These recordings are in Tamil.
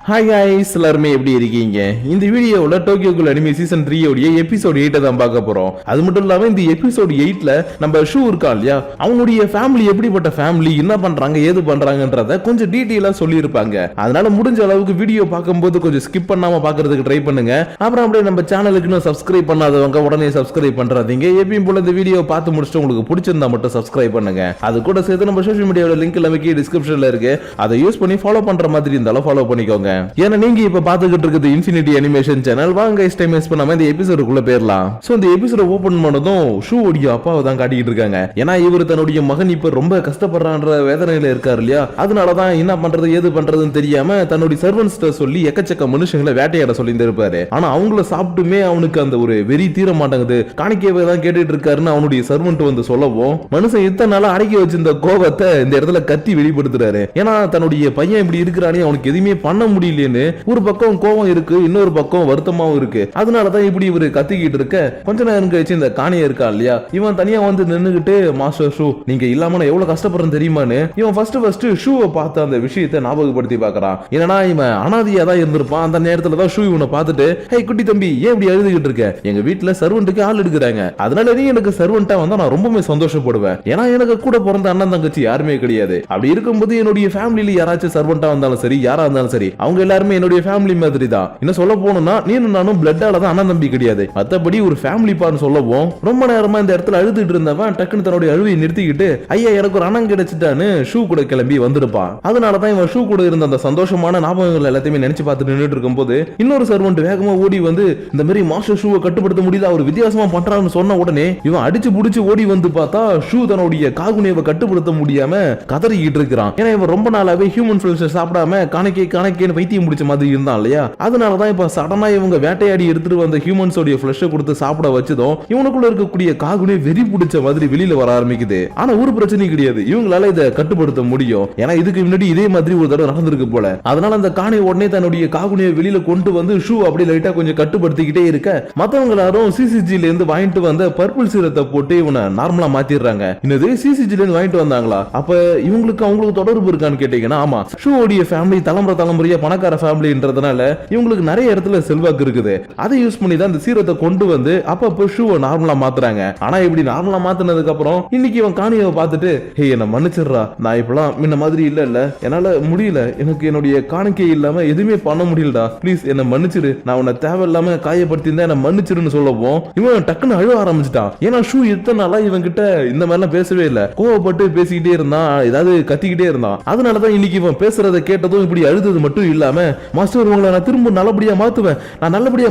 ஹாய் guys, எல்லாருமே எப்படி இருக்கீங்க? இந்த வீடியோவில் டோக்கியோ கூல் அனிமே சீசன் 3 உடைய எபிசோட் 8 தான் பார்க்க போறோம். அது மட்டும் இல்லாம இந்த எபிசோட் 8ல நம்ம ஷூ இருக்கா இல்லையா, அவங்களுடைய ஃபேமிலி எப்படிப்பட்ட ஃபேமிலி, என்ன பண்றாங்க ஏது பண்றாங்கன்றத கொஞ்சம் டீட்டெயிலா சொல்லியிருப்பாங்க. அதனால முடிஞ்ச அளவுக்கு வீடியோ பார்க்கும்போது கொஞ்சம் ஸ்கிப் பண்ணாம பார்க்கிறதுக்கு ட்ரை பண்ணுங்க. அப்புறம் அப்படியே நம்ம சேனலுக்கு இன்னும் சப்ஸ்கிரைப் பண்ணாதவங்க உடனே சப்ஸ்கிரைப் பண்றாதீங்க. எப்பயும் போல இந்த வீடியோ பார்த்து முடிச்சுட்டு உங்களுக்கு பிடிச்சிருந்தா மட்டும் சப்ஸ்கிரைப் பண்ணுங்க. அது கூட சேர்த்து நம்ம சோஷியல் மீடியாவோட லிங்க் எல்லாமே டிஸ்கிரிப்ஷன்ல இருக்கு. அதை யூஸ் பண்ணி ஃபாலோ பண்ற மாதிரி இருந்தாலும் ஃபாலோ பண்ணிக்கோங்க. ஏன்னா நீங்க இப்ப பாத்துக்கிட்டு இருக்குது இன்ஃபினிட்டி அனிமேஷன் சேனல். வாங்க டைம் வேஸ்ட் பண்ணாம இந்த எபிசோடுக்குள்ள போயிரலாம். சோ இந்த எபிசோட ஓபன் பண்ணதும் ஷூ உடைய அப்பாவை தான் காட்டிட்டு இருக்காங்க. ஏன்னா இவர் தன்னுடைய மகன் இப்ப ரொம்ப கஷ்டப்படுறான்ற வேதனையில இருக்காரு இல்லையா, அதனாலதான் என்ன பண்றது ஏது பண்றதுன்னு தெரியாம தன்னுடைய சர்வன்ஸ்ட சொல்லி எக்கச்சக்க மனுஷங்களை வேட்டையாட சொல்லி இருப்பாரு. ஆனா அவங்கள சாப்பிட்டுமே அவனுக்கு அந்த ஒரு வெறி தீர மாட்டேங்குது. காணிக்கையை தான் கேட்டுட்டு இருக்காருன்னு அவனுடைய சர்வன்ட் வந்து சொல்லவும் மனுஷன் இத்தனை நாளா அடக்கி வச்சிருந்த கோபத்தை இந்த இடத்துல கத்தி வெளிப்படுத்துறாரு. ஏன்னா தன்னுடைய பையன் இப்படி இருக்கிறானே அவனுக்கு எதுவுமே பண்ண முடியலன்னு ஒரு பக்கம் கோவம் இருக்கு, இன்னொரு பக்கம் வருத்தமாவும் இருக்கு. அதனாலதான் இப்படி இவரு கத்திக்கிட்டு இருக்க கொஞ்ச நேரம் கழிச்சு இந்த காணிய இருக்கா இல்லையா, இவன் தனியா வந்து நின்னுகிட்டு மாஸ்டர் ஷூ நீங்க இல்லாம நான் எவ்வளவு கஷ்டப்படுறேன் தெரியுமான்னு இவன் ஃபர்ஸ்ட் ஷூவை பார்த்து அந்த விஷயத்தை ஞாபகப்படுத்தி பாக்குறான். ஏன்னா இவன் அனாதியா தான் இருந்திருப்பான். அந்த நேரத்துல தான் ஷூ இவனை பார்த்துட்டு ஹே குட்டி தம்பி ஏன் இப்படி எழுதிக்கிட்டு இருக்க, எங்க வீட்டுல சர்வெண்ட்டுக்கு ஆள் எடுக்கிறாங்க, அதனால நீ எனக்கு சர்வெண்டா வந்தா நான் ரொம்பவே சந்தோஷப்படுவேன். ஏன்னா எனக்கு கூட பிறந்த அண்ணன் தங்கச்சி யாருமே கிடையாது. அப்படி இருக்கும்போது என்னுடைய ஃபேமிலியில யாராச்சும் சர்வெண்டா வந்தாலும் சரி யாரா இருந்தாலும் சரி அவங்க எல்லாருமே என்னுடைய ஃபேமிலி மாதிரி தான். என்ன சொல்ல போனா நீனும் நானும் பிளட்டால தான் அண்ணன் தம்பி கிடையாது, மத்தபடி ஒரு ஃபேமிலி பான்னு சொல்லவும் ரொம்ப நேரமா இந்த இடத்துல அழுதுட்டு இருந்தவன் டக்குன்னு தன்னுடைய அழுவையை நிறுத்திக்கிட்டு ஐயா எனக்கு ஒரு அண்ணன் கிடைச்சிட்டான்னு ஷூ கூட கிளம்பி வந்திருப்பான். அதனாலதான் இவன் ஷூ கூட இருந்த அந்த சந்தோஷமான ஞாபகங்கள் எல்லாத்தையுமே நினைச்சு பார்த்துட்டு நின்றுட்டு இருக்கும் போது இன்னொரு சர்வெண்ட் வேகமா ஓடி வந்து இந்த மாதிரி மாஸ்டர் ஷூவை கட்டுப்படுத்த முடியல, அவர் வித்தியாசமா பண்றாருன்னு சொன்ன உடனே இவன் அடிச்சு புடிச்சு ஓடி வந்து பார்த்தா ஷூ தன்னுடைய காகுனியை கட்டுப்படுத்த முடியாம கதறிக்கிட்டு இருக்கிறான். ஏன்னா இவன் ரொம்ப நாளாவே ஹியூமன் ஃபிளஷ் சாப்பிடாம கணக்கேன்னு வைத்தியம் முடிச்ச மாதிரி இருந்தான் இல்லையா, அதனாலதான் இப்ப சடனா இவங்க வேட்டையாடி எடுத்துட்டு வந்த ஹியூமன்ஸ் உடைய ஃபிளஷ் கொடுத்து சாப்பிட வச்சதும் இவனுக்குள்ள இருக்கக்கூடிய காகுனே வெறி பிடிச்ச மாதிரி வெளியில வர ஆரம்பிக்குது. ஆனா ஒரு பிரச்சனையும் கிடையாது, இவங்களால இதை கட்டுப்படுத்த முடியும். ஏன்னா இதுக்கு முன்னாடி இதே மாதிரி ஒரு தடவை நடந்திருக்கு போல. அதனால அந்த காணி உடனே தன்னுடைய காகுனியை வெளியில கொண்டு வந்து ஷூ அப்படி லைட்டா கொஞ்சம் கட்டுப்படுத்திக்கிட்டே இருக்க மத்தவங்க எல்லாரும் சிசிஜில இருந்து வாங்கிட்டு வந்த பர்பிள் சீரத்தை போட்டு இவனை நார்மலா மாத்திடுறாங்க. இன்னது சிசிஜில இருந்து வாங்கிட்டு வந்தாங்களா, அப்ப அவங்களுக்கு தொடர்பு இருக்கான்னு கேட்டீங்கன்னா ஆமா, ஷூ உடைய ஃபேமிலி தலைமுறையா பணக்கார ஃபேமிலின்றதுனால இவங்களுக்கு நிறைய இடத்துல செல்வாக்கு இருக்குது. அதை யூஸ் பண்ணி தான் இந்த சீரத்தை கொண்டு வந்து அப்பப்போ ஷூவை நார்மலா மாத்துறாங்க. ஆனா இப்படி நார்மலா மாத்தினதுக்கு அப்புறம் இன்னைக்கு இவன் காணியை பார்த்துட்டு ஹே என்ன மன்னிச்சிடுறா, நான் இப்பெல்லாம் முன்ன மாதிரி இல்ல என்னால முடியல, எனக்கு என்னுடைய காணிக்கை இல்லாம எதுவுமே பண்ண முடியலடா, ப்ளீஸ் என்ன மன்னிச்சிரு, நான் உன்னை தேவையில்லாம காயப்படுத்தி என்ன மன்னிச்சிருன்னு சொல்லவும் இவன் டக்குன்னு அழுவ ஆரம்பிச்சிட்டான். ஏன்னா ஷூ இத்தனை நாளா இவன் கிட்ட இந்த மாதிரிலாம் பேசவே இல்லை, கோவப்பட்டு பேசிக்கிட்டே இருந்தான், ஏதாவது கத்திக்கிட்டே இருந்தான். அதனாலதான் இன்னைக்கு இவன் பேசுறதை கேட்டதும் இப்படி அழுதது மட்டும் இல்லாம மாஸ்டர் உங்களை நான் திரும்ப நல்லபடியா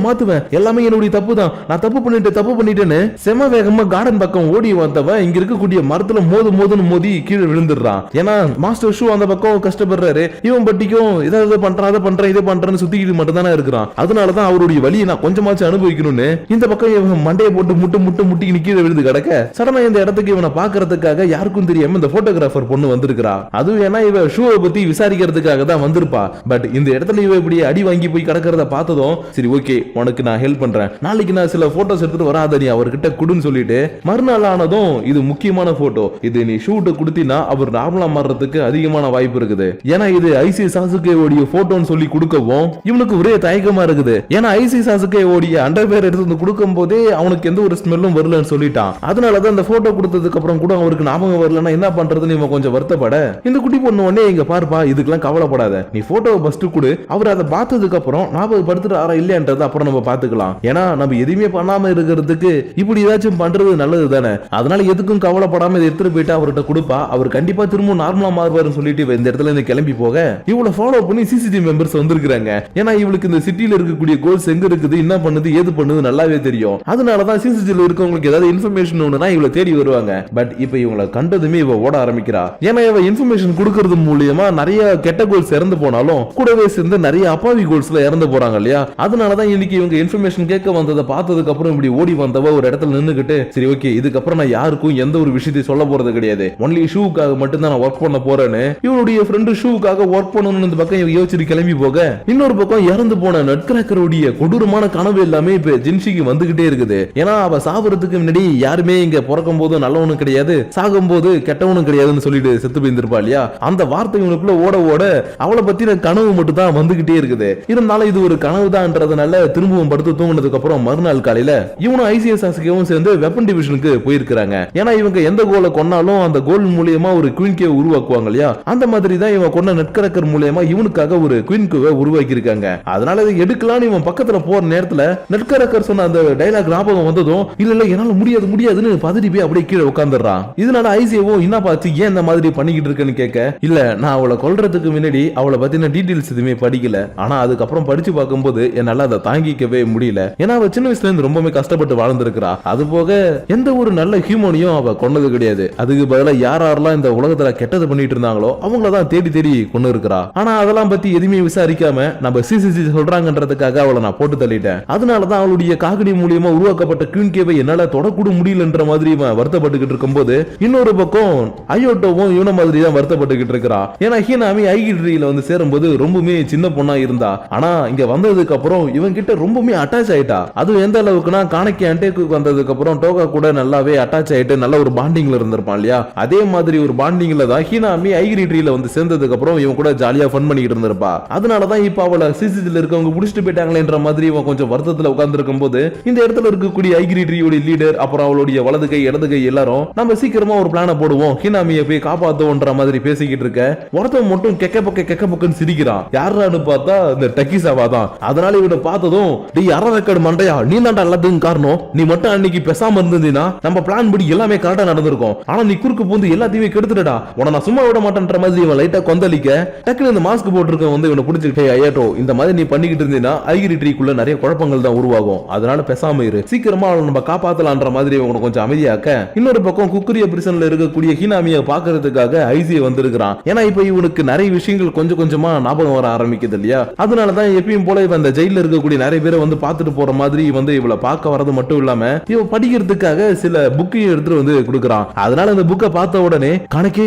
மாத்துவேன், எல்லாமே என்னுடைய தப்பு தான், நான் தப்பு பண்ணிட்டேன்னு செம வேகமா கார்டன் பக்கம் ஓடி வந்தவன் இங்க இருக்கக்கூடிய மரத்துல மோதுன்னு மோதி கீழே விழுந்துடுறான். ஏன்னா மாஸ்டர் ஷூ அந்த பக்கம் கஷ்டப்படுறாரு, இவன் பட்டிக்கும் இதை பண்றேன்னு சுத்திக்கிட்டு மட்டும் தானே இருக்கிறான். அதனாலதான் அவருடைய வலியை நான் கொஞ்சமாச்சும் அனுபவிக்கணும்னு இந்த பக்கம் இவன் மண்டையை போட்டு முட்டி கீழே விழுந்து கிடக்க சடனா இந்த இடத்துக்கு இவனை பாக்குறதுக்காக யாருக்கும் தெரியாம இந்த போட்டோகிராஃபர் பொண்ணு வந்திருக்கிறா. அதுவும் ஏன்னா இவ ஷூவை பத்தி விசாரிக்கிறதுக்காக தான் வந்திருப்பா. பட் இந்த இடத்துல இவ இப்படி அடி வாங்கி போய் கிடக்கிறத பார்த்ததும் சரி ஓகே உனக்கு நான் ஹெல்ப் பண்றேன், நாளைக்கு நான் சில போட்டோஸ் எடுத்துட்டு வராத நீ அவர்கிட்ட குடுன்னு சொல்லிட்டு மறுநாள் ஆனதும் இது முக்கியமான போட்டோ, இது நீ ஷூட் கொடுத்தினா அவர் நார்மலா மாறுறதுக்கு அதிகமான வாய்ப்பு இருக்குது. ஏன்னா இது ஐசி சாசுகே ஓடிய போட்டோன்னு சொல்லி கொடுக்கவும் இவனுக்கு ஒரே தயக்கமா இருக்குது. ஏன்னா ஐசி சாசுகே ஓடிய அண்டர்வேர் எடுத்து வந்து கொடுக்கும் போதே அவனுக்கு எந்த ஒரு ஸ்மெல்லும் வரலன்னு சொல்லிட்டான். அதனாலதான் அந்த போட்டோ கொடுத்ததுக்கு அப்புறம் கூட அவருக்கு ஞாபகம் வரலன்னா என்ன பண்றதுன்னு இவன் கொஞ்சம் வருத்தப்பட இந்த குட்டி பொண்ணு உடனே இங்க பாருப்பா இதுக்கெல்லாம் கவலைப்படாத, நீ போட்டோவை ஃபர்ஸ்ட் கொடு, அவர் அதை பார்த்ததுக்கு அப்புறம் ஞாபகப்படுத்துறாரா இல்லையன்றது அப்புறம் நம்ம பாத்துக்கலாம். ஏன்னா நம்ம எதுவுமே பண்ணாம இருக்கிறதுக்கு இப்படி ஏதாச்சும் பண்றது நல்லது தானே. அதனால எதுக்கும் கவலைப்படாம இதை எடுத்துட்டு போயிட்டு அவர்கிட்ட கொடுப்பா, அவர் கண்டிப்பா திரும்ப நார்மலா மாறுவாருன்னு சொல்லிட்டு இந்த இடத்துல இருந்து கிளம்பி போக இவளை ஃபாலோ பண்ணி சிசிடிவி மெம்பர்ஸ் வந்திருக்காங்க. ஏன்னா இவளுக்கு இந்த சிட்டில இருக்கக்கூடிய கோல்ஸ் எங்க இருக்குது, என்ன பண்ணுது ஏது பண்ணுது நல்லாவே தெரியும். அதனாலதான் சிசிடிவில இருக்கவங்களுக்கு ஏதாவது இன்ஃபர்மேஷன் ஒண்ணுனா இவளை தேடி வருவாங்க. பட் இப்ப இவங்களை கண்டதுமே இவ ஓட ஆரம்பிக்கிறா. ஏன்னா இவ இன்ஃபர்மேஷன் கொடுக்கறது மூலியமா நிறைய கெட்ட கோல்ஸ் இறந்து போனாலும் கூடவே சேர்ந்து நிறைய அப்பாவி கோல்ஸ்ல இறந்து போறாங்க இல்லையா. அதனாலதான் இன்னைக்கு இவங்க இன்ஃபர்மேஷன் கேட்க வந்ததை பார்த்ததுக்கு அப்புறம் இப்படி ஓடி வந்தவ ஒரு இடத்துல நின்னுகிட்டு சரி ஓகே இதுக்கப்புறம் நான் யாருக்கும் எந்த ஒரு விஷயத்தை சொல்ல போறது கிடையாது, ஒன்லி ஷூக்காக மட்டும் தான் நான் ஒர்க் பண்ண போறேன்னு இவனுடைய ஃப்ரெண்டு ஷூக்காக ஒர்க் பண்ணணும்னு இந்த பக்கம் யோசிச்சு கிளம்பி போக இன்னொரு பக்கம் இறந்து போன நட்கிராக்கருடைய கொடூரமான கனவு எல்லாமே இப்ப ஜின்ஷிக்கு வந்துகிட்டே இருக்குது. ஏன்னா அவ சாவறதுக்கு முன்னாடி யாருமே இங்க பிறக்கும் போது நல்லவனும் கிடையாது சாகும் போது கெட்டவனும் கிடையாதுன்னு சொல்லிட்டு செத்து போயிருந்திருப்பா இல்லையா. அந்த வார்த்தை இவனுக்குள்ள ஓட ஓட அவளை பத்தின கனவு மட்டும் தான் வந்துகிட்டே இருக்குது. இருந்தாலும் இது ஒரு கனவுதான்றதுனால திரும்பவும் படுத்து தூங்கினதுக்கு அப்புறம் மறுநாள் காலையில இவனும் ஐசிஎஸ் சாசுகேவும் சேர்ந்து வெப்பன் டிவிஷனுக்கு போயிருக்காங்க. ஏன்னா இவங்க எந்த கோலை கொன்னாலும் அந்த கோல் மூலியமா ஒரு குயின் கேவ் உருவாக்குவாங்க இல்லையா, அந்த மாதிரி தான் இவன் கொண்ட நெட்கரக்கர் மூலியமா இவனுக்காக ஒரு குயின் கேவ் உருவாக்கி இருக்காங்க. அதனால இதை எடுக்கலாம்னு இவன் பக்கத்துல போற நேரத்துல நெட்கரக்கர் சொன்ன அந்த டைலாக் ஞாபகம் வந்ததும் இல்ல என்னால முடியாதுன்னு பதறி போய் அப்படியே கீழே உட்கார்ந்துடுறான். இதனால ஐசிஏவும் என்ன பார்த்து ஏன் இந்த மாதிரி பண்ணிக்கிட்டு இருக்கேன்னு கேட்க, இல்ல நான் அவளை கொல்றதுக்கு முன்னாடி அவளை பத்தின டீடைல்ஸ் எதுவுமே படிக்கல, ஆனா அதுக்கப்புறம் படிச்சு பார்க்கும்போது என்னால அதை தாங்கிக்கவே முடியல. ஏன்னா அவ சின்ன வயசுல இருந்து ரொம்பவே கஷ்டப்பட்டு வாழ்ந்திருக்கிறா. அது போக எந்த ஒரு நல்ல ஹியூமனையும் அவ கொன்னது கிடையாது. அதுக்கு பதிலா யாரெல்லாம் இந்த உலகத்துல கெட்டது பண்ணிட்டு இருந்தாங்களோ அவங்களதான் தேடி கொண்டு இருக்கிறா. ஆனா அதெல்லாம் பத்தி எதுவுமே விசாரிக்காம நம்ம சிசிசி சொல்றாங்கன்றதுக்காக அவளை நான் போட்டு தள்ளிட்டேன். அதனாலதான் அவளுடைய காகடி மூலியமா உருவாக்கப்பட்ட குயின் கேவை என்னால தொடக்கூட முடியலன்ற மாதிரி வருத்தப்பட்டுக்கிட்டு இருக்கும்போது இன்னொரு பக்கம் அயோட்டோவும் இவன மாதிரி தான் வருத்தப்பட்டுக்கிட்டு இருக்கிறா. ஏன்னா ஹீனாமி ஐகிட்ரியில வந்து சேரும்போது ரொம்பவே சின்ன பொண்ணா இருந்தா. ஆனா இங்க வந்ததுக்கு அப்புறம் இவன் கிட்ட ரொம்பவே அட்டாச் ஆயிட்டா. அது எந்த அளவுக்குனா கானக்கி அண்டேக்கு வந்ததுக்கு அப்புறம் டோகா கூட நல்லாவே அட்டாச் ஆயிட்டு நல்ல ஒரு பாண்டிங்ல இருந்திருப்பான் இல்லையா, அதே மாதிரி ஒரு பாண்டிங்ல தான் ஹீனாமி ஐகிட்ரியில வந்து சேர்ந்ததுக்கு அப்புறம் இவன் கூட ஜாலியா ஃபன் பண்ணிட்டு இருந்திருப்பா. அதனாலதான் இப்ப அவளை சிசிசில இருக்கவங்க புடிச்சிட்டு போயிட்டாங்களேன்ற மாதிரி இவன் கொஞ்சம் வருத்தத்துல உட்கார்ந்து இருக்கும் போது இந்த இடத்துல இருக்கக்கூடிய ஐகிட்ரியோட லீடர் அப்புறம் அவளுடைய வலது கை இடது கை எல்லாரும் நம்ம சீக்கிரமா ஒரு பிளான போடுவோம், ஹீனாமியை போய் காப்பாத்துவோன்ற மாதிரி பேசிக்கிட்டு இருக்க ஒருத்தன் மட்டும் கெக்க பக்கன்னு சிரிக்கிறான். யாரான்னு பார்த்தா இந்த டக்கிசாவா தான். அதனால இவனை பார்த்ததும் டேய் அரக்கடு மண்டையா, நீ தான்டா எல்லாத்துக்கும் காரணம், நீ மட்டும் அன்னைக்கு பேசாம இருந்தீனா நம்ம பிளான் படி எல்லாமே கரெக்டா நடந்திருக்கும், ஆனா நீ குறுக்கு பூந்து எல்லாத்தையுமே கெடுத்துடா, உன நான் சும்மா விட மாட்டேன்ற மாதிரி இவன் லைட்டா கொந்தளிக்க டக்குனு இந்த மாஸ்க் போட்டுருக்க வந்து இவனை பிடிச்சிட்டு ஐயாட்டோ இந்த மாதிரி நீ பண்ணிக்கிட்டு இருந்தீனா ஐகிரிட்ரிக்குள்ள நிறைய குழப்பங்கள் தான் உருவாகும், அதனால பேசாம இரு, சீக்கிரமா அவளை நம்ம காப்பாத்தலான்ற மாதிரி இவனை கொஞ்சம் அமைதியாக்க இன்னொரு பக்கம் குக்குரிய பிரிசன்ல இருக்கக்கூடிய ஹீனாமியை பாக்குறதுக்காக ஐசியை வந்திருக்கிறான். ஏன்னா இப்ப இவனுக்கு நிறைய விஷயங்கள் கொஞ்சம் கொஞ்சமா ஞாபகம் வர ஆரம்பிக்குது இல்லையா, அதனாலதான் எப்பயும் போல இவன் அந்த ஜெயில இருக்கக்கூடிய நிறைய பேரை வந்து பாத்துட்டு போற மாதிரி வந்து இவளை பார்க்க வரது மட்டும் இல்லாம இவ படிக்கிறதுக்காக சில புக்கையும் எடுத்துட்டு வந்து கொடுக்குறான். அதனால அந்த புக்கை பார்த்த உடனே கணக்கே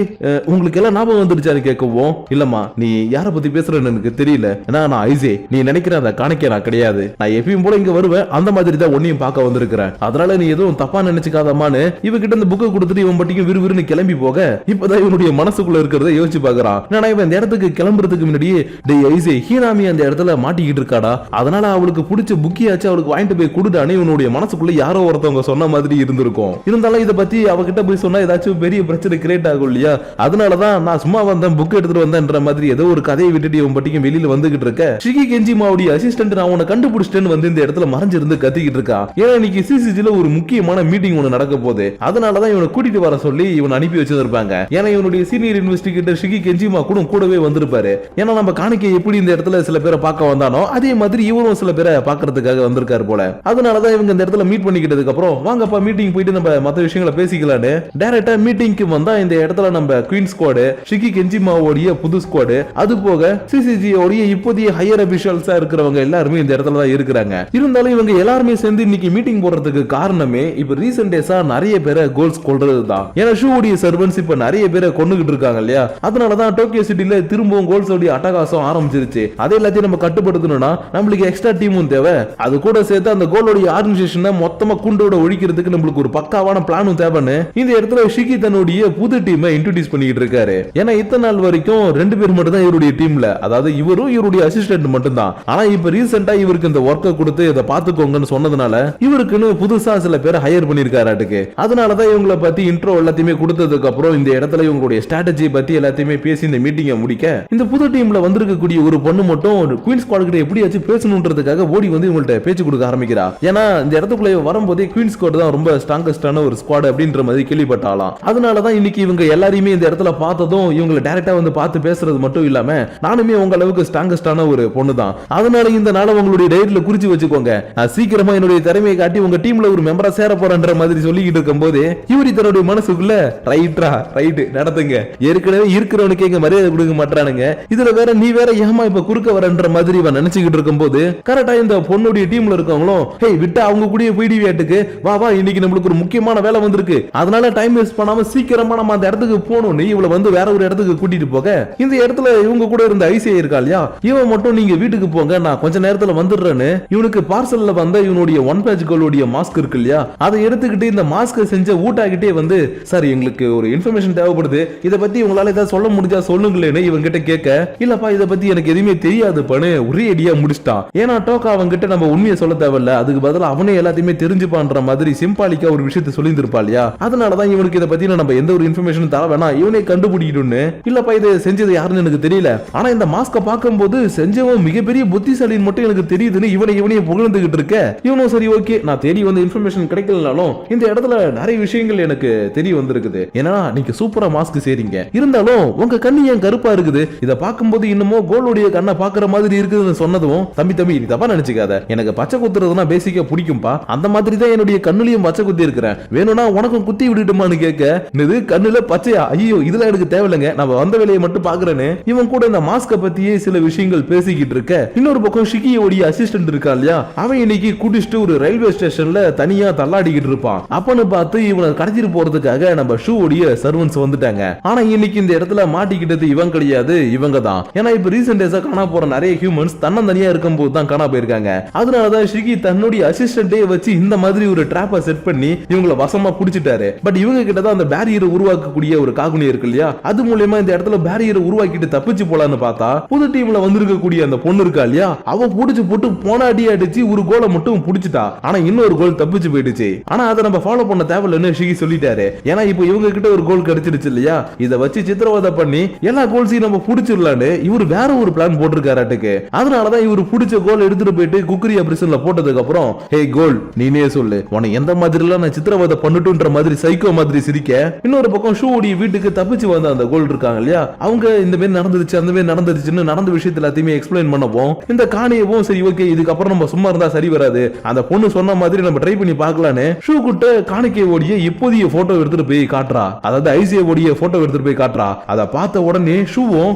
உங்களுக்கு எல்லாம் ஞாபகம் வந்துருச்சான்னு கேட்கவும், இல்லம்மா நீ யார பத்தி பேசுறன்னு எனக்கு தெரியல, ஏன்னா நான் ஐசே, நீ நினைக்கிற அந்த கணக்கே நான் கிடையாது, நான் எப்பயும் போல இங்க வருவேன், அந்த மாதிரி தான் ஒன்னையும் பார்க்க வந்திருக்கிறேன், அதனால நீ எதுவும் தப்பா நினைச்சுக்காதமான்னு இவகிட்ட இந்த புக்கை கொடுத்துட்டு இவன் பட்டிக்கு விறுவிறுன்னு கிளம்பி போக இப்பதான் இவனுடைய மனசுக்குள்ள இருக்கிறத யோசிச்சு பாக்குறான். நான் இவன் இந்த இடத்துக்கு கிளம்புறதுக்கு முன்னாடியே டேய் ஐசே, ஹீனாமி அந்த இடத்துல மாட்டிக்கிட்டு இருக்காடா, அதனால அவளுக்கு பிடிச்ச புக்கியாச்சு அவளுக்கு வாங்கிட்டு போய் கொடுடானே இவனுடைய மனசுக்குள்ள யாரோ ஒருத்தவங்க சொன்ன மாதிரி இருந்திருக்கும். இருந்தாலும் இதை பத்தி அவகிட்ட போய் சொன்னா ஏதாச்சும் பெரிய பிரச்சனை கிரியேட் ஆகும் இல்லையா, அதனாலதான் நான் சும்மா வந்தேன் புக் எடுத்துட்டு வந்தேன்ற மாதிரி ஏதோ ஒரு கதையை விட்டுட்டு இவன் பட்டிக்கும் வெளியில வந்துகிட்டு இருக்க ஷிகி கெஞ்சிமாவுடைய அசிஸ்டன்ட் நான் உன்னை கண்டுபிடிச்சிட்டேன்னு வந்து இந்த இடத்துல மறைஞ்சிருந்து கத்திக்கிட்டு இருக்கா. ஏன்னா இன்னைக்கு சிசிசில ஒரு முக்கியமான மீட்டிங் ஒன்று நடக்க போகுது, அதனாலதான் இவனை கூட்டிட்டு வர சொல்லி இவன் அனுப்பி வச்சிருப்பாங்க. ஏன்னா இவனுடைய சீனியர் இன்வெஸ்டிகேட்டர் ஷிகி கெஞ்சிமா கூடவே வந்திருப்பாரு. ஏன்னா நம்ம காணிக்கை எப்படி இந்த இடத்துல சில பேரை பார்க்க வந்தானோ அதே மாதிரி இவரும் சில பேரை பார்க்கறதுக்காக வந்திருக்காரு போல. அதனாலதான் இவங்க இந்த இடத்துல மீட் பண்ணிக்கிட்டதுக்கு அப்புறம் வாங்கப்பா மீட்டிங் போயிட்டு நம்ம மத்த விஷயங்களை பேசிக்கலான்னு டைரக்டா மீட்டிங்க்கு வந்தா இந்த இடத்துல நம்ம குயின் ஸ்குவாடு, ஷிகி கெஞ்சிமாவோடைய புது ஸ்குவாடு, அது போக சிசிஜியோடைய இப்போதைய ஹையர் அபிஷியல்ஸா இருக்கிறவங்க எல்லாருமே இந்த இடத்துல தான் இருக்கிறாங்க. இருந்தாலும் இவங்க எல்லாருமே சேர்ந்து இன்னைக்கு மீட்டிங் போடுறதுக்கு காரணமே இப்ப ரீசன்ட் டேஸா நிறைய பேரை கோல்ஸ் கொல்றதுதான். ஏன்னா ஷூவுடைய சர்வன்ஸ் இப்ப நிறைய பேரை கொண்டுகிட்டு இருக்காங்க இல்லையா, அதனாலதான் டோக்கியோ சிட்டில திரும்பவும் கோல்ஸ் அட்டகாசம் ஆரம்பிச்சிருச்சு. அதே எல்லாத்தையும் நம்ம கட்டுப்படுத்தணும்னா நம்மளுக்கு எக்ஸ்ட்ரா டீமும் தேவை, அது கூட சேர்த்து அந்த கோலோடைய ஆர்கனைசேஷனை மொத்தமா குண்டோட ஒழிக்கிறதுக்கு நம்மளுக்கு ஒரு பக்காவான பிளானும் தேவைன்னு இந்த இடத்துல ஷிகி தன்னுடைய புது டீமை இன்ட்ரோடியூஸ் பண்ணிட்டு இருக்காரு. ஏன்னா இத்தனை நாள் வரைக்கும் 2 பேர் மட்டும் தான் இவருடைய டீம்ல, அதாவது இவரும் இவருடைய அசிஸ்டன்ட் மட்டும் தான். ஆனா இப்ப ரீசெண்டா இவருக்கு இந்த ஒர்க்கை கொடுத்து இதை பாத்துக்கோங்கன்னு சொன்னதுனால இவருக்குன்னு புதுசா சில பேர் ஹையர் பண்ணிருக்காராட்டுக்கு. அதனாலதான் இவங்களை பத்தி இன்ட்ரோ எல்லாத்தையுமே கொடுத்ததுக்கு அப்புறம் இந்த இடத்துல இவங்களுடைய ஸ்ட்ராட்டஜி பத்தி எல்லாத்தையுமே பேசி இந்த மீட்டிங்கை முடிக்க இந்த புது டீம்ல வந்திருக்கக்கூடிய ஒரு பொண்ணு மட்டும் குயின் ஸ்குவாட் கிட்ட எப்படியாச்சும் பேசணும்ன்றதுக்காக ஓடி வந்து இவங்கள்ட்ட பேச்சு கொடுக்க ஆரம்பிக்கிறா. ஏன்னா இந்த இடத்துக்குள்ள வரும்போதே குயின் ஸ்குவாட் தான் ரொம்ப ஸ்ட்ராங்கஸ்டான ஒரு ஸ்குவாட் அப்படின்ற மாதிரி கேள்விப்பட்டாலாம். அதனாலதான் இன்னைக்கு இவங்க எல்லாரையுமே இந்த இடத்துல பார்த்ததும் இவங்களை டைரக்டா வந்து பார்த்து பேசுறது மட்டும் இல்லாம நானுமே உங்க அளவுக்கு ஸ்ட்ராங்கஸ்டான ஒரு பொண்ணு தான், அதனால இந்த நாளை உங்களுடைய டைரியில குறிச்சு வச்சுக்கோங்க, சீக்கிரமா என்னுடைய திறமையை காட்டி உங்க டீம்ல ஒரு மெம்பரா சேர போறன்ற மாதிரி சொல்லிக்கிட்டு இருக்கும் போது இவரி தன்னுடைய மனசுக்குள்ள ரைட்டு நடத்துங்க, ஏற்கனவே இருக்கிறவனுக்கு எங்க மரியாதை கொடுக்க மாட்டானுங்க, இதுல வேற நீ வேற ஏமா இப்ப குறுக்க வரன்ற மாதிரி இவன் நினைச்சுக்கிட்டு இருக்கும் போது கரெக்டா இந்த பொண்ணுடைய டீம்ல இருக்கவங்களும் ஹே விட்டா அவங்க கூட போயிடுவியாட்டுக்கு வா இன்னைக்கு நம்மளுக்கு ஒரு முக்கியமான வேலை வந்திருக்கு, அதனால டைம் வேஸ்ட் பண்ணாம சீக்கிரமா நம்ம அந்த இடத்துக்கு போகணும்னு இவளை வந்து வேற ஒரு இடத்துக்கு கூட்டிட்டு போக இந்த இடத்துல இவங்க கூட இருந்த ஐசிஐ இருக்கா இல்லையா, இவன் மட்டும் நீங்க வீட்டுக்கு போங்க நான் கொஞ்ச நேரத்துல வந்துடுறேன்னு இவனுக்கு பார்சல்ல வந்த இவனுடைய 1 பேஜ் கோலுடைய மாஸ்க் இருக்கு இல்லையா, அதை எடுத்துக்கிட்டு இந்த மாஸ்க் செஞ்ச ஊட்டாகிட்டே வந்து சார் எங்களுக்கு ஒரு இன்ஃபர்மேஷன் தேவைப்படுது, இதை பத்தி உங்களால ஏதாவது சொல்ல முடிஞ்சா சொல்லுங்களேன்னு இவங்க கிட்ட கேட்க இல்லப்பா இதை இதை பத்தி எனக்கு எதுவுமே தெரியாதுப்பான்னு ஒரே அடியா முடிச்சிட்டான். ஏன்னா டோக்கா அவன்கிட்ட நம்ம உண்மையை சொல்ல தேவையில்ல, அதுக்கு பதிலா அவனே எல்லாத்தையுமே தெரிஞ்சுப்பான்ற மாதிரி சிம்பாலிக்கா ஒரு விஷயத்தை சொல்லியிருந்திருப்பா இல்லையா. அதனாலதான் இவனுக்கு இதை பத்தி நம்ம எந்த ஒரு இன்ஃபர்மேஷன் தர வேணாம், இவனே கண்டுபிடிக்கணும்னு. இல்லப்பா இதை செஞ்சது யாருன்னு எனக்கு தெரியல, ஆனா இந்த மாஸ்க பார்க்கும்போது செஞ்சவன் மிகப்பெரிய புத்திசாலின்னு மட்டும் எனக்கு தெரியுதுன்னு இவனையே புகழ்ந்துகிட்டு இருக்க. இவனும் சரி ஓகே, நான் தேடி வந்த இன்ஃபர்மேஷன் கிடைக்கலனாலும் இந்த இடத்துல நிறைய விஷயங்கள் எனக்கு தெரிய வந்திருக்குது. ஏன்னா நீங்க சூப்பரா மாஸ்க் செய்றீங்க, இருந்தாலும் உங்க கண்ணு ஏன் கருப்பா இருக்குது, இதை பார்க்கும்போது இன்னமும் கோல்டுடைய கண்ணை பாக்குற மாதிரி இருக்குதுன்னு சொன்னதும், தம்பி நீ தப்பா நினைச்சுக்காத, எனக்கு பச்சை குத்துறதுனா பேசிக்கா பிடிக்கும்பா, அந்த மாதிரி தான் என்னுடைய கண்ணுலயும் பச்சை குத்தி இருக்கிறேன், வேணும்னா உனக்கும் குத்தி விட்டுட்டுமான்னு கேட்க, இது கண்ணுல பச்சையா, ஐயோ இதெல்லாம் எனக்கு தேவையில்லைங்க, நம்ம வந்த வேலையை மட்டும் பாக்குறேன்னு இவன் கூட இந்த மாஸ்க பத்தியே சில விஷயங்கள் பேசிக்கிட்டு இருக்க. இன்னொரு பக்கம் ஷிகியோடைய அசிஸ்டன்ட் இருக்கா இல்லையா, அவன் இன்னைக்கு குடிச்சிட்டு ஒரு ரயில்வே ஸ்டேஷன்ல தனியா தள்ளாடிக்கிட்டு இருப்பான். அப்பன்னு பார்த்து இவனை கடத்திட்டு போறதுக்காக நம்ம ஷூடைய சர்வன்ஸ் வந்துட்டாங்க. ஆனா இன்னைக்கு இந்த இடத்துல மாட்டிக்கிட்டது இவன் கிடையாது, இவங்க தான். ஏன்னா இப்ப ரீசெண்ட் டேஸா காணா போற நிறைய ஹியூமன்ஸ் தன்னந்தனியா இருக்கும்போது தான் காணா போயிருக்காங்க. அதனாலதான் ஷிகி தன்னுடைய அசிஸ்டன்டே வச்சு இந்த மாதிரி ஒரு டிராப்பை செட் பண்ணி இவங்களை வசமா புடிச்சிட்டாரு. பட் இவங்க கிட்ட தான் அந்த பேரியரை உருவாக்கக்கூடிய ஒரு காகுனி இருக்கு இல்லையா, அது மூலமா இந்த இடத்துல பேரியரை உருவாக்கிட்டு தப்பிச்சு போலான்னு பார்த்தா புது டீம்ல வந்திருக்கக்கூடிய அந்த பொண்ணு இருக்கா இல்லையா, அவ புடிச்சு போட்டு போனாடி அடிச்சு ஒரு கோலை மட்டும் புடிச்சிட்டா. ஆனா இன்னொரு கோல் தப்பிச்சு போயிடுச்சு. ஆனா அதை நம்ம ஃபாலோ பண்ண தேவையில்லைன்னு ஷிகி சொல்லிட்டாரு. ஏன்னா இப்போ இவங்க கிட்ட ஒரு கோல் கிடைச்சிருச்சு இல்லையா, இதை வச்சு சித்திரவதை பண்ணி எல்லா கோல்ஸையும் நம்ம புடிச்சிடலான்னு இவர் வேற ஒரு பிளான் போட்டிருக்காராட்டுக்கு. அதனாலதான் இவர் புடிச்ச கோல் எடுத்துட்டு போயிட்டு குக்கரியா பிரிசன்ல போட்டதுக்கு அப்புறம், ஹே கோல் நீனே சொல்லு உன எந்த மாதிரி எல்லாம் நான் சித்திரவதை பண்ணட்டுன்ற மாதிரி சைக்கோ மாதிரி சிரிக்க. இன்னொரு பக்கம் ஷூடைய வீட்டுக்கு தப்பிச்சு வந்த அந்த கோல் இருக்காங்க இல்லையா, அவங்க இந்த மாதிரி நடந்துருச்சு அந்த மாதிரி நடந்துருச்சுன்னு நடந்த விஷயத்த எல்லாத்தையுமே எக்ஸ்பிளைன் பண்ணவும் இந்த காணியவும் சரி ஓகே இதுக்கப்புறம் நம்ம சும்மா இருந்தா சரி வராது, அந்த பொண்ணு சொன்ன மாதிரி நம்ம ட்ரை பண்ணி பார்க்கலான்னு ஷூ கிட்ட காணிக்கையோடைய இப்போதைய போட்டோ எடுத்துட்டு போய் காட்டுறா. அதாவது ஐசியோடைய போட்டோ எடுத்துட்டு போய் காட்டுறா. அதை பார்த்த உடனே ஷூவும்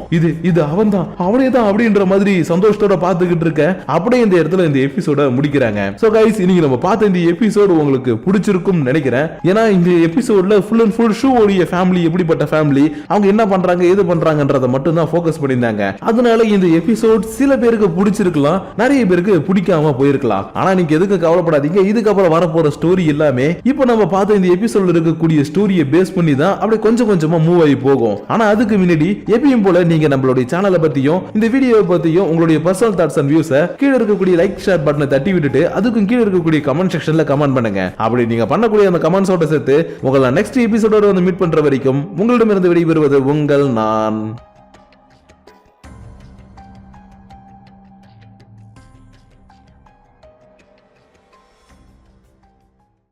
இது அவன் தான் அவனே தான் அப்படின்ற மாதிரி சந்தோஷத்தோட பார்த்துக்கிட்டு இருக்க. அப்படியே இந்த இடத்துல இந்த எபிசோட முடிக்கிறாங்க. சோ கைஸ் இன்னைக்கு நம்ம பார்த்த இந்த எபிசோடு உங்களுக்கு பிடிச்சிருக்கும் நினைக்கிறேன். ஏன்னா இந்த எபிசோட்ல ஃபுல் அண்ட் ஃபுல் ஷூவோடைய ஃபேமிலி எப்படிப்பட்ட ஃபேமிலி, அவங்க என்ன பண்றாங்க ஏது பண்றாங்கன்றத மட்டும் தான் ஃபோக்கஸ் பண்ணியிருந்தாங்க. அதனால இந்த எபிசோட் சில பேருக்கு பிடிச்சிருக்கலாம், நிறைய பேருக்கு பிடிக்காம போயிருக்கலாம். ஆனா நீங்க எதுக்கு கவலைப்படாதீங்க, இதுக்கப்புறம் வரப்போற ஸ்டோரி எல்லாமே இப்போ நம்ம பார்த்த இந்த எபிசோட்ல இருக்கக்கூடிய ஸ்டோரியை பேஸ் பண்ணி தான் அப்படியே கொஞ்சம் கொஞ்சமா மூவ் ஆகி போகும். ஆனா அதுக்கு முன்னாடி எப்பயும் போல நீங்க நம்மளுடைய சேனலை பத்தியும் இந்த வீடியோவை பத்தியும் உங்களுடைய பர்சனல் தாட்ஸ் அண்ட் வியூஸை கீழே இருக்கக்கூடிய லைக் ஷேர் பட்டனை தட்டி விட்டுட்டு அதுக்கும் கீழே இருக்கக்கூடிய கமெண்ட் செக்ஷன்ல கமெண்ட் பண்ணுங்க. அப்படி நீங்க பண்ணக்கூடிய அந்த கமெண்ட்ஸோட சேர்த்து உங்களை நெக்ஸ்ட் எபிசோடோட வந்து மீட் பண்ற வரைக்கும் உங்களிடமிருந்து விடைபெறுவது உங்கள் நான்.